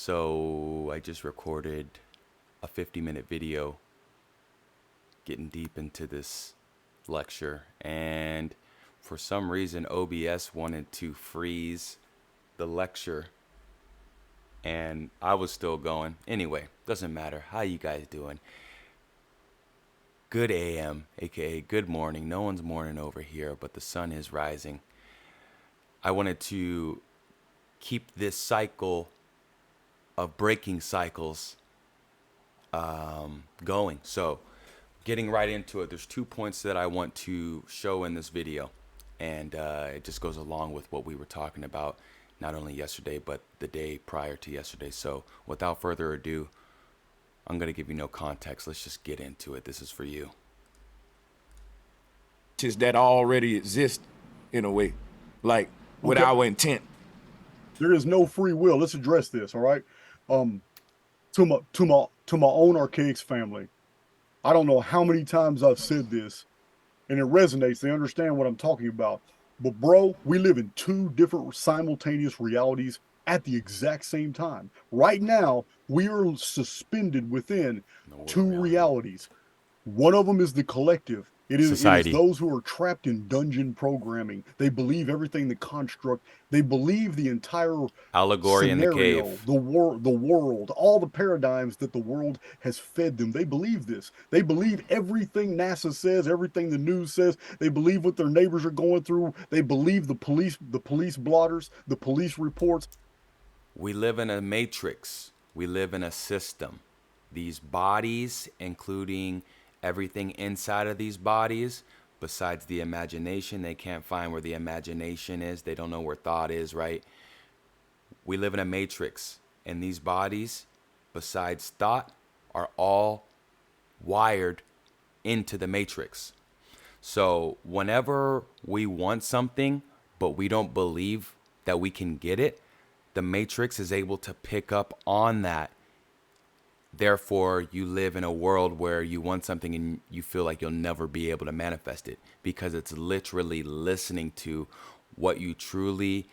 So I just recorded a 50-minute video getting deep into this lecture, and for some reason OBS wanted to freeze the lecture, and I was still going. Anyway, doesn't matter. How you guys doing? Good AM, aka good morning. No one's morning over here, but the sun is rising. I wanted to keep this cycle of breaking cycles going. So, getting right into it, there's 2 points that I want to show in this video, and it just goes along with what we were talking about, not only yesterday, but the day prior to yesterday. So, without further ado, I'm going to give you no context. Let's just get into it. This is for you. That already exist in a way, like with our intent. There is no free will. Let's address this, all right? To my own archaics family, I don't know how many times I've said this, and it resonates. They understand what I'm talking about. But bro, we live in two different simultaneous realities at the exact same time. Right now, we are suspended within two realities. One of them is the collective. It is those who are trapped in dungeon programming. They believe everything the construct. They believe the entire allegory scenario, in the cave, the world, all the paradigms that the world has fed them. They believe this. They believe everything NASA says, everything the news says. They believe what their neighbors are going through. They believe the police blotters, the police reports. We live in a matrix. We live in a system. These bodies, including everything inside of these bodies, besides the imagination, they can't find where the imagination is. They don't know where thought is, right? We live in a matrix, and these bodies, besides thought, are all wired into the matrix. So whenever we want something, but we don't believe that we can get it, the matrix is able to pick up on that. Therefore, you live in a world where you want something and you feel like you'll never be able to manifest it, because it's literally listening to what you truly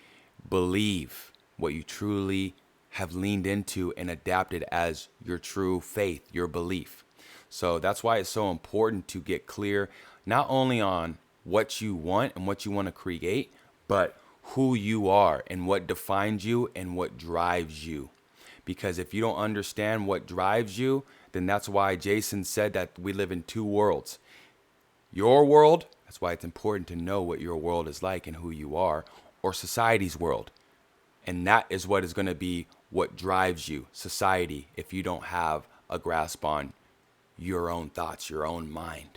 believe, what you truly have leaned into and adapted as your true faith, your belief. So that's why it's so important to get clear, not only on what you want and what you want to create, but who you are and what defines you and what drives you. Because if you don't understand what drives you, then that's why Jason said that we live in two worlds. Your world, that's why it's important to know what your world is like and who you are, or society's world. And that is what is going to be what drives you, society, if you don't have a grasp on your own thoughts, your own mind.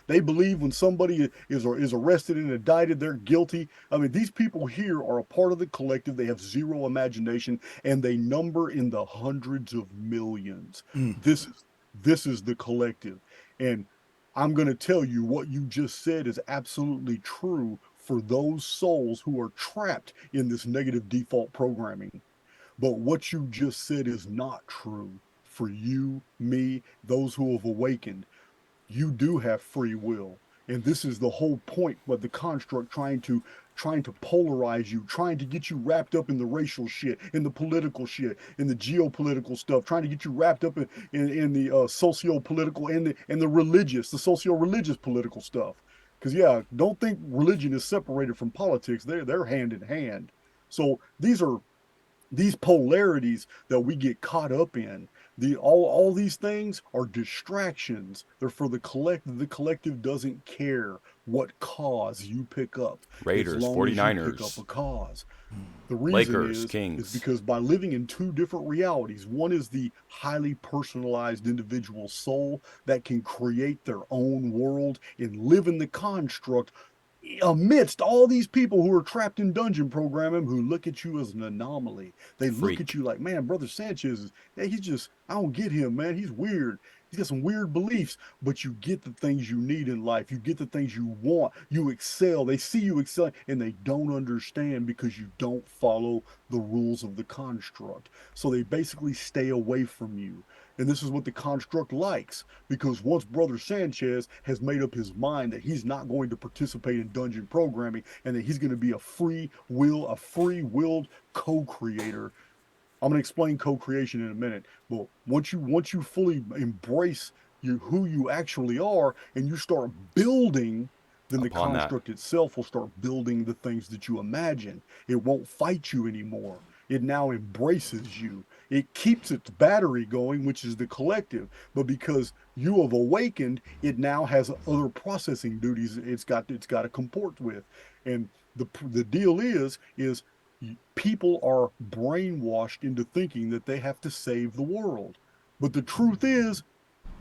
They believe when somebody is arrested and indicted, they're guilty. I mean, these people here are a part of the collective. They have zero imagination, and they number in the hundreds of millions. This is the collective. And I'm going to tell you, what you just said is absolutely true for those souls who are trapped in this negative default programming. But what you just said is not true for you, me, those who have awakened. You do have free will, and this is the whole point. What the construct trying to polarize you, trying to get you wrapped up in the racial shit, in the political shit, in the geopolitical stuff, trying to get you wrapped up in the socio-political and the religious, the socio-religious political stuff. Because yeah, don't think religion is separated from politics. They're hand in hand. So these polarities that we get caught up in, all these things are distractions. They're for the collective. The collective doesn't care what cause you pick up. Raiders, as long 49ers, as you pick up a cause. The reason Lakers, Kings. is because by living in two different realities, one is the highly personalized individual soul that can create their own world and live in the construct amidst all these people who are trapped in dungeon programming, who look at you as an anomaly. They look at you like, man, Brother Sanchez, he's just, I don't get him, man. He's weird. He's got some weird beliefs, but you get the things you need in life. You get the things you want. You excel. They see you excel, and they don't understand because you don't follow the rules of the construct. So they basically stay away from you. And this is what the construct likes, because once Brother Sanchez has made up his mind that he's not going to participate in dungeon programming and that he's going to be a free-willed co-creator. I'm going to explain co-creation in a minute, but once you fully embrace who you actually are and you start building, then the Upon that. construct itself will start building the things that you imagine. It won't fight you anymore. It now embraces you. It keeps its battery going, which is the collective, but because you have awakened, it now has other processing duties it's got to comport with. And the deal is people are brainwashed into thinking that they have to save the world. But the truth is,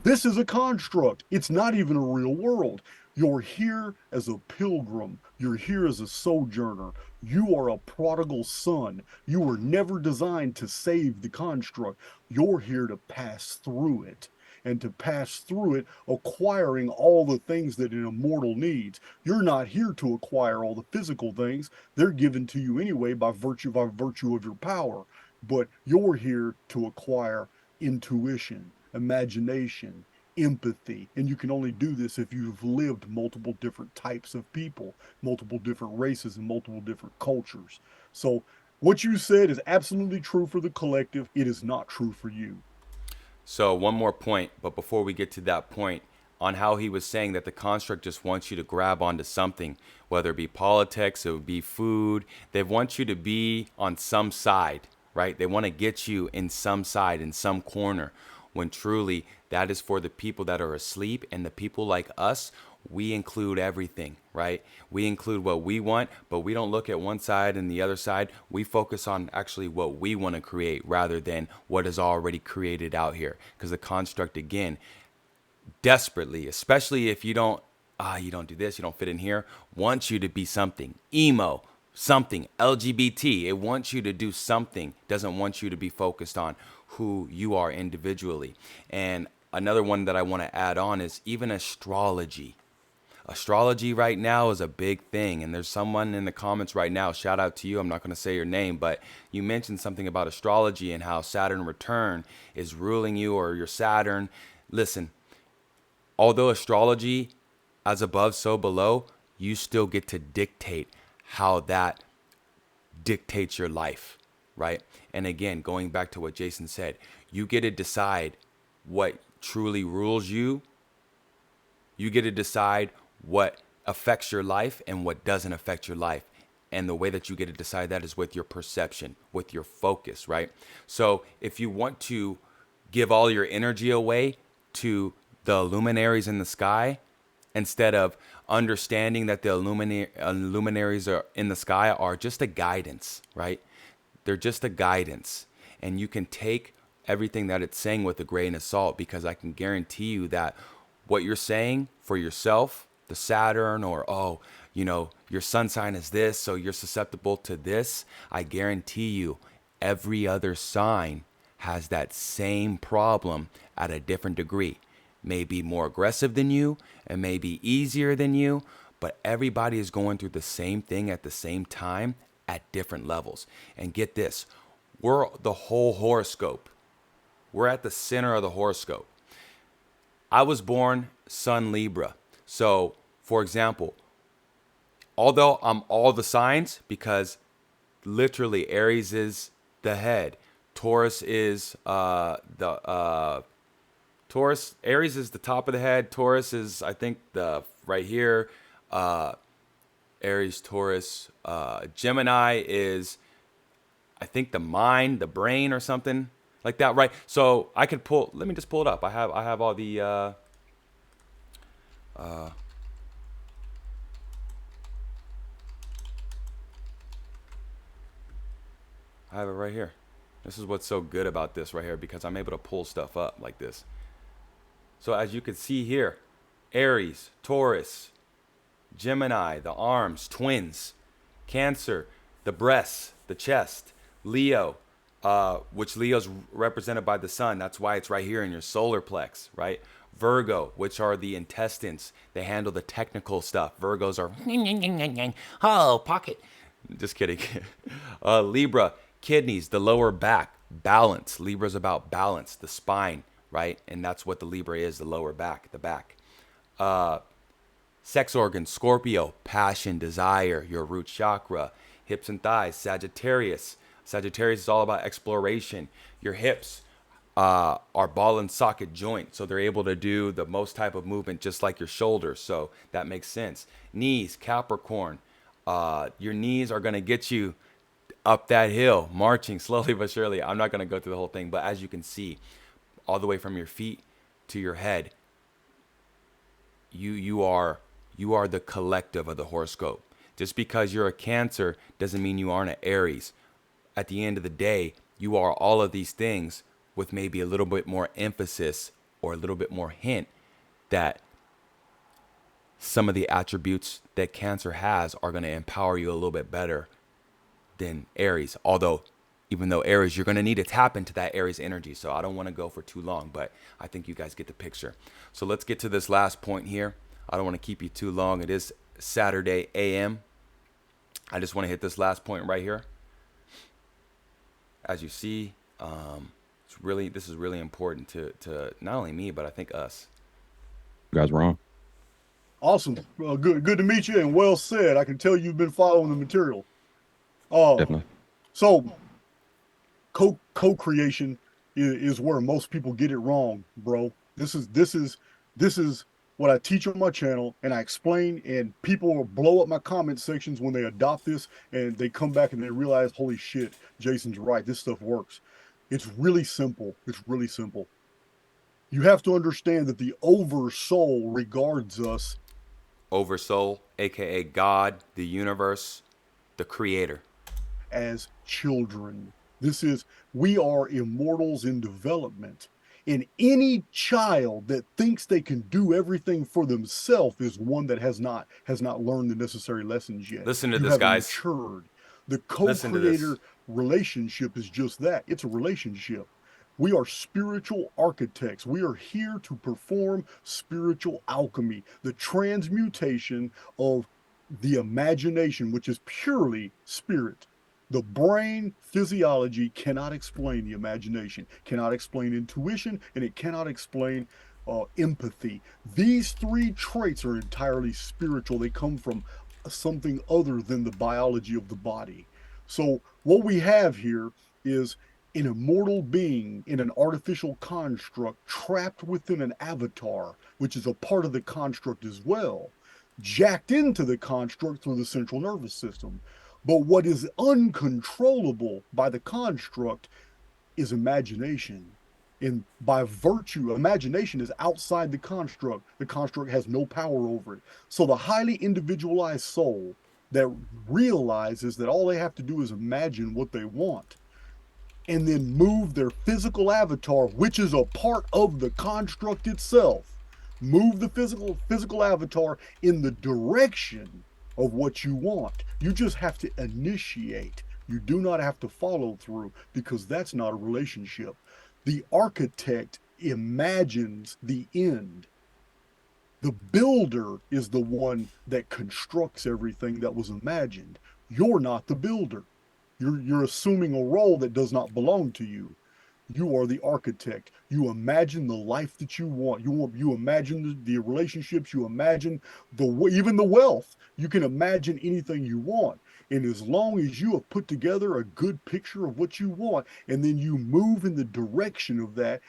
this is a construct. It's not even a real world. You're here as a pilgrim. You're here as a sojourner. You are a prodigal son. You were never designed to save the construct. You're here to pass through it. And to pass through it, acquiring all the things that an immortal needs. You're not here to acquire all the physical things. They're given to you anyway by virtue of your power. But you're here to acquire intuition, imagination, empathy. And you can only do this if you've lived multiple different types of people, multiple different races, and multiple different cultures. So, what you said is absolutely true for the collective. It is not true for you. So one more point, but before we get to that point, on how he was saying that the construct just wants you to grab onto something, whether it be politics, it would be food. They want you to be on some side, right? They want to get you in some side, in some corner, when truly that is for the people that are asleep, and the people like us, we include everything, right? We include what we want, but we don't look at one side and the other side. We focus on actually what we want to create rather than what is already created out here. Because the construct, again, desperately, especially if you don't do this, you don't fit in here, wants you to be something. Emo, something. LGBT, it wants you to do something. Doesn't want you to be focused on who you are individually. And another one that I want to add on is even astrology. Astrology right now is a big thing, and there's someone in the comments right now, shout out to you, I'm not going to say your name, but you mentioned something about astrology and how Saturn return is ruling you, or your Saturn. Listen, although astrology, as above so below, you still get to dictate how that dictates your life, right? And again, going back to what Jason said, you get to decide what truly rules you. You get to decide what affects your life and what doesn't affect your life. And the way that you get to decide that is with your perception, with your focus, right? So if you want to give all your energy away to the luminaries in the sky, instead of understanding that the luminaries are in the sky are just a guidance, right? They're just a guidance. And you can take everything that it's saying with a grain of salt, because I can guarantee you that what you're saying for yourself, the Saturn, or, oh, your sun sign is this, so you're susceptible to this. I guarantee you every other sign has that same problem at a different degree. Maybe more aggressive than you, and maybe easier than you, but everybody is going through the same thing at the same time at different levels. And get this, we're the whole horoscope. We're at the center of the horoscope. I was born Sun Libra. So, for example, although I'm all the signs, because literally Aries is the head, Taurus is Aries is the top of the head. Taurus is, I think, the right here. Aries, Taurus. Gemini is, I think, the mind, the brain, or something like that, right? So I could pull. Let me just pull it up. I have all the. I have it right here. This is what's so good about this right here, because I'm able to pull stuff up like this. So as you can see here, Aries, Taurus, Gemini, the arms, twins, Cancer, the breasts, the chest, Leo, which Leo's represented by the sun. That's why it's right here in your solar plex, right? Virgo, which are the intestines. They handle the technical stuff. Virgos are, oh, pocket. Just kidding. Libra, kidneys, the lower back, balance. Libra's about balance, the spine, right? And that's what the Libra is, the lower back, the back. Sex organs, Scorpio, passion, desire, your root chakra. Hips and thighs, Sagittarius. Sagittarius is all about exploration. Your hips are ball and socket joint, so they're able to do the most type of movement just like your shoulders, so that makes sense. Knees, Capricorn. Your knees are going to get you up that hill, marching slowly but surely. I'm not going to go through the whole thing, but as you can see, all the way from your feet to your head, you are the collective of the horoscope. Just because you're a Cancer doesn't mean you aren't an Aries. At the end of the day, you are all of these things with maybe a little bit more emphasis or a little bit more hint that some of the attributes that Cancer has are going to empower you a little bit better than Aries. Although, even though Aries, you're going to need to tap into that Aries energy. So I don't want to go for too long, but I think you guys get the picture. So let's get to this last point here. I don't want to keep you too long. It is Saturday AM. I just want to hit this last point right here. As you see, this is really important to not only me, but I think us. You guys wrong. Awesome. Good to meet you, and well said. I can tell you've been following the material. Definitely. So co-creation is where most people get it wrong, bro. This is what I teach on my channel, and I explain, and people will blow up my comment sections when they adopt this, and they come back and they realize, holy shit, Jason's right. This stuff works. It's really simple. It's really simple. You have to understand that the oversoul regards us. Oversoul, aka God, the universe, the creator. As children. We are immortals in development. And any child that thinks they can do everything for themselves is one that has not learned the necessary lessons yet. Listen to this, guys. Matured. The co-creator relationship is just that. It's a relationship. We are spiritual architects. We are here to perform spiritual alchemy, the transmutation of the imagination, which is purely spirit. The brain physiology cannot explain the imagination, cannot explain intuition, and it cannot explain empathy. These three traits are entirely spiritual. They come from something other than the biology of the body. So what we have here is an immortal being in an artificial construct trapped within an avatar, which is a part of the construct as well, jacked into the construct through the central nervous system. But what is uncontrollable by the construct is imagination. And by virtue, imagination is outside the construct. The construct has no power over it. So the highly individualized soul that realizes that all they have to do is imagine what they want and then move their physical avatar, which is a part of the construct itself, move the physical avatar in the direction of what you want. You just have to initiate. You do not have to follow through, because that's not a relationship. The architect imagines the end. The builder is the one that constructs everything that was imagined. You're not the builder. You're assuming a role that does not belong to you. You are the architect. You imagine the life that you want. You imagine the relationships. You imagine even the wealth. You can imagine anything you want. And as long as you have put together a good picture of what you want, and then you move in the direction of that,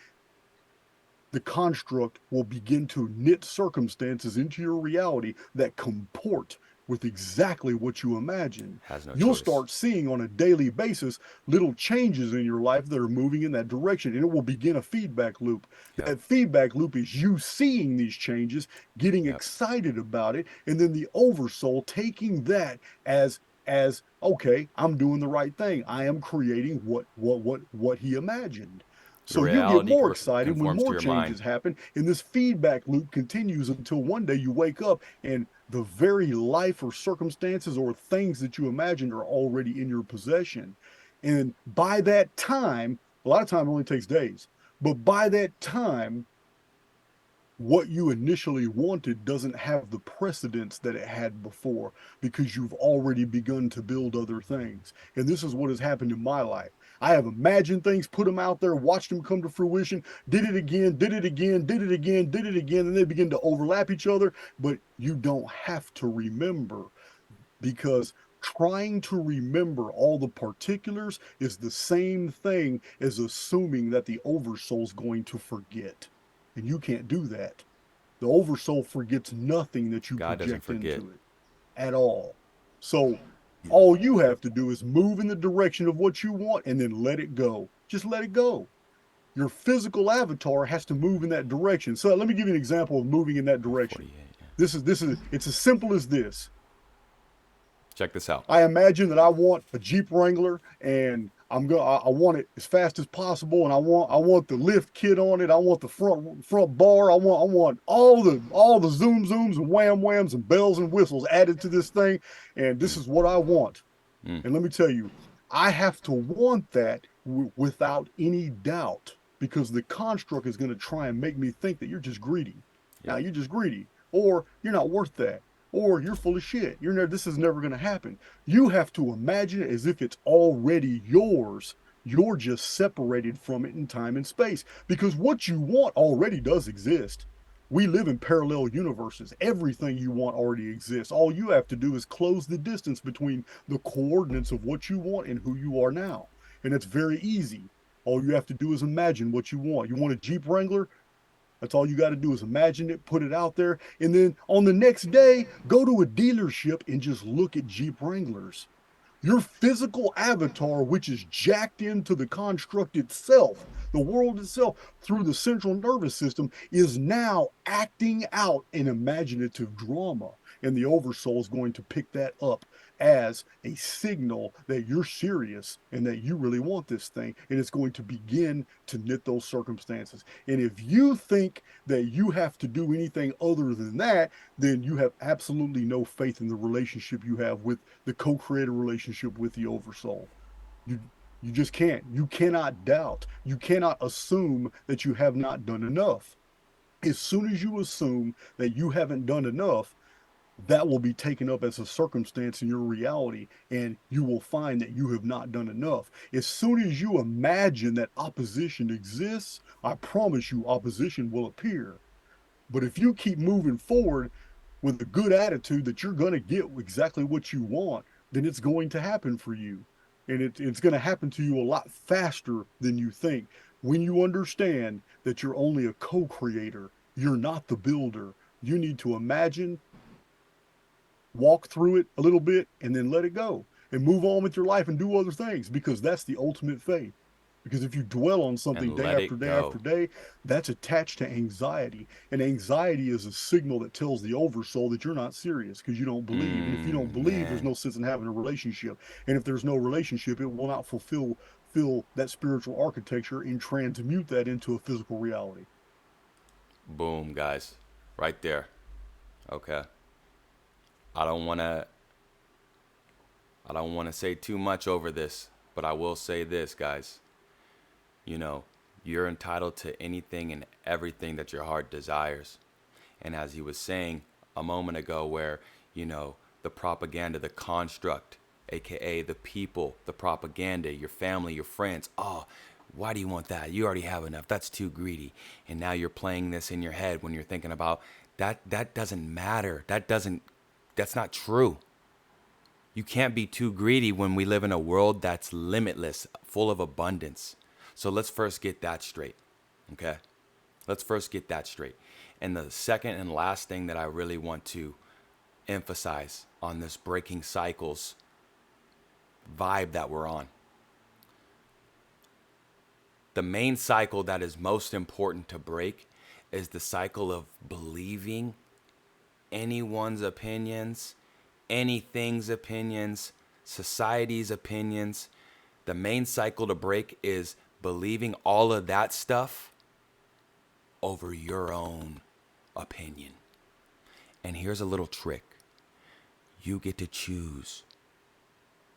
the construct will begin to knit circumstances into your reality that comport with exactly what you imagine. You'll start seeing on a daily basis little changes in your life that are moving in that direction, and it will begin a feedback loop. Yep. That feedback loop is you seeing these changes, getting excited about it, and then the oversoul taking that as okay, I'm doing the right thing. I am creating what he imagined. So you get more excited when more changes happen, and this feedback loop continues until one day you wake up and the very life or circumstances or things that you imagined are already in your possession. And by that time, a lot of time it only takes days, but by that time, what you initially wanted doesn't have the precedence that it had before because you've already begun to build other things. And this is what has happened in my life. I have imagined things, put them out there, watched them come to fruition, did it again, did it again, did it again, did it again, and they begin to overlap each other. But you don't have to remember, because trying to remember all the particulars is the same thing as assuming that the oversoul's going to forget. And you can't do that. The oversoul forgets nothing that you God doesn't project forget. into it at all. So all you have to do is move in the direction of what you want and then let it go. Just let it go. Your physical avatar has to move in that direction. So let me give you an example of moving in that direction. 48. Yeah. This is it's as simple as this. Check this out. I imagine that I want a Jeep Wrangler, and I want it as fast as possible, and I want the lift kit on it. I want the front bar. I want all the zooms and whams and bells and whistles added to this thing, and this is what I want. Mm. And let me tell you, I have to want that without any doubt, because the construct is going to try and make me think that you're just greedy. Now Yep. you're just greedy, or you're not worth that, or you're full of shit. You're never. This is never going to happen. You have to imagine it as if it's already yours. You're just separated from it in time and space, because what you want already does exist. We live in parallel universes. Everything you want already exists. All you have to do is close the distance between the coordinates of what you want and who you are now. And it's very easy. All you have to do is imagine what you want. You want a Jeep Wrangler? That's all you got to do is imagine it, put it out there, and then on the next day, go to a dealership and just look at Jeep Wranglers. Your physical avatar, which is jacked into the construct itself, the world itself, through the central nervous system, is now acting out an imaginative drama. And the oversoul is going to pick that up as a signal that you're serious and that you really want this thing. And it's going to begin to knit those circumstances. And if you think that you have to do anything other than that, then you have absolutely no faith in the relationship you have with the co-creator relationship with the oversoul. You you just can't. You cannot doubt. You cannot assume that you have not done enough. As soon as you assume that you haven't done enough, that will be taken up as a circumstance in your reality, and you will find that you have not done enough. As soon as you imagine that opposition exists, I promise you opposition will appear. But if you keep moving forward with a good attitude that you're going to get exactly what you want, then it's going to happen for you. And it's going to happen to you a lot faster than you think. When you understand that you're only a co creator, you're not the builder. You need to imagine, walk through it a little bit, and then let it go and move on with your life and do other things, because that's the ultimate faith. Because if you dwell on something And day let after it day go. after day, that's attached to anxiety. And anxiety is a signal that tells the oversoul that you're not serious because you don't believe. And if you don't believe, there's Man. no sense in having a relationship. And if there's no relationship, it will not fulfill that spiritual architecture and transmute that into a physical reality. Boom, guys. Right there. Okay. I don't want to I don't want to say too much over this, but I will say this, guys. You know, you're entitled to anything and everything that your heart desires. And as he was saying a moment ago, where, the propaganda, the construct, aka the people, the propaganda, your family, your friends, oh, why do you want that? You already have enough. That's too greedy. And now you're playing this in your head when you're thinking about that doesn't matter. That's not true. You can't be too greedy when we live in a world that's limitless, full of abundance. So let's first get that straight. Okay? Let's first get that straight. And the second and last thing that I really want to emphasize on this breaking cycles vibe that we're on. The main cycle that is most important to break is the cycle of believing anyone's opinions, anything's opinions, society's opinions. The main cycle to break is believing all of that stuff over your own opinion. And here's a little trick. You get to choose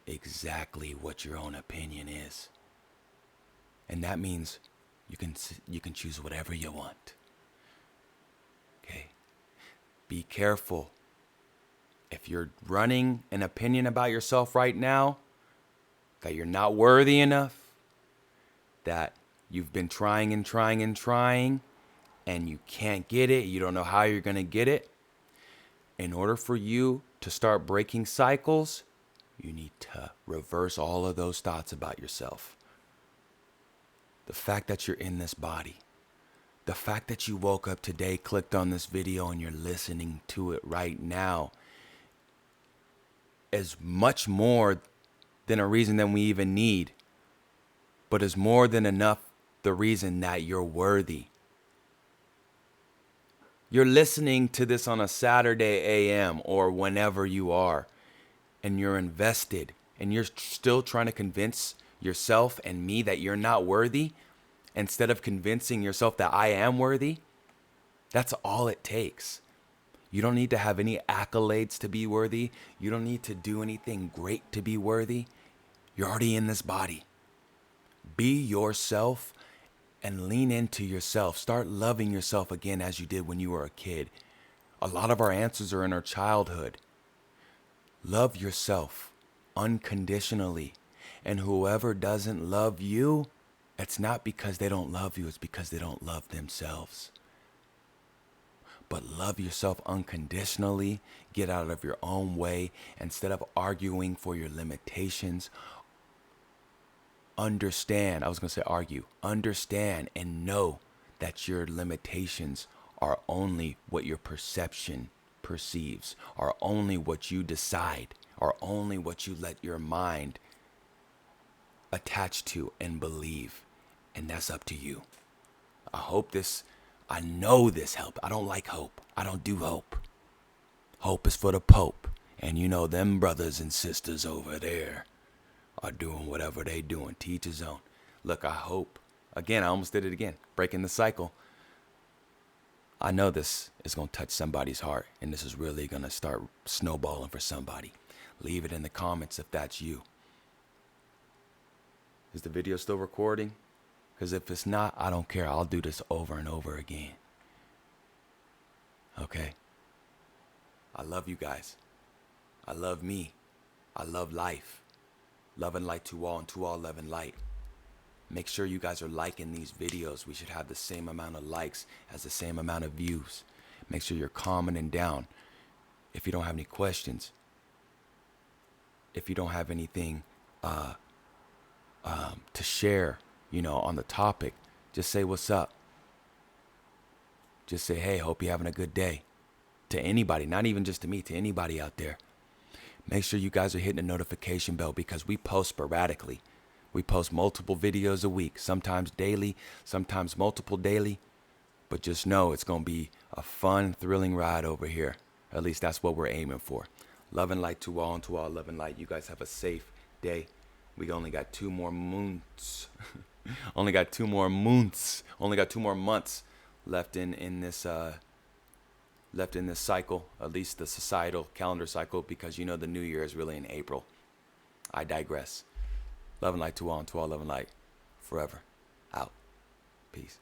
exactly what your own opinion is. And that means you can choose whatever you want. Okay? Be careful. If you're running an opinion about yourself right now, that you're not worthy enough, that you've been trying and trying and trying, and you can't get it, you don't know how you're going to get it, in order for you to start breaking cycles, you need to reverse all of those thoughts about yourself. The fact that you're in this body, the fact that you woke up today, clicked on this video, and you're listening to it right now is much more than a reason that we even need, but is more than enough the reason that you're worthy. You're listening to this on a Saturday AM or whenever you are, and you're invested, and you're still trying to convince yourself and me that you're not worthy instead of convincing yourself that I am worthy. That's all it takes. You don't need to have any accolades to be worthy. You don't need to do anything great to be worthy. You're already in this body. Be yourself and lean into yourself. Start loving yourself again as you did when you were a kid. A lot of our answers are in our childhood. Love yourself unconditionally. And whoever doesn't love you, it's not because they don't love you, it's because they don't love themselves. But love yourself unconditionally. Get out of your own way. Instead of arguing for your limitations, understand, I was going to say argue, understand and know that your limitations are only what your perception perceives, are only what you decide, are only what you let your mind attach to and believe. And that's up to you. I know this helped. I don't like hope. I don't do hope. Hope is for the Pope. And you know them brothers and sisters over there are doing whatever they doing. To each his own. Look, I hope. Again, I almost did it again. Breaking the cycle. I know this is going to touch somebody's heart. And this is really going to start snowballing for somebody. Leave it in the comments if that's you. Is the video still recording? Because if it's not, I don't care. I'll do this over and over again. Okay? I love you guys. I love me. I love life. Love and light to all, and to all love and light. Make sure you guys are liking these videos. We should have the same amount of likes as the same amount of views. Make sure you're commenting down. If you don't have any questions, if you don't have anything to share, on the topic, just say what's up. Just say, hey, hope you're having a good day. To anybody, not even just to me, to anybody out there. Make sure you guys are hitting the notification bell because we post sporadically. We post multiple videos a week, sometimes daily, sometimes multiple daily. But just know it's going to be a fun, thrilling ride over here. At least that's what we're aiming for. Love and light to all, and to all love and light. You guys have a safe day. We only got 2 more months. Only got 2 more months. Only got 2 more months left in this cycle, at least the societal calendar cycle, because the new year is really in April. I digress. Love and light to all, and to all love and light forever. Out. Peace.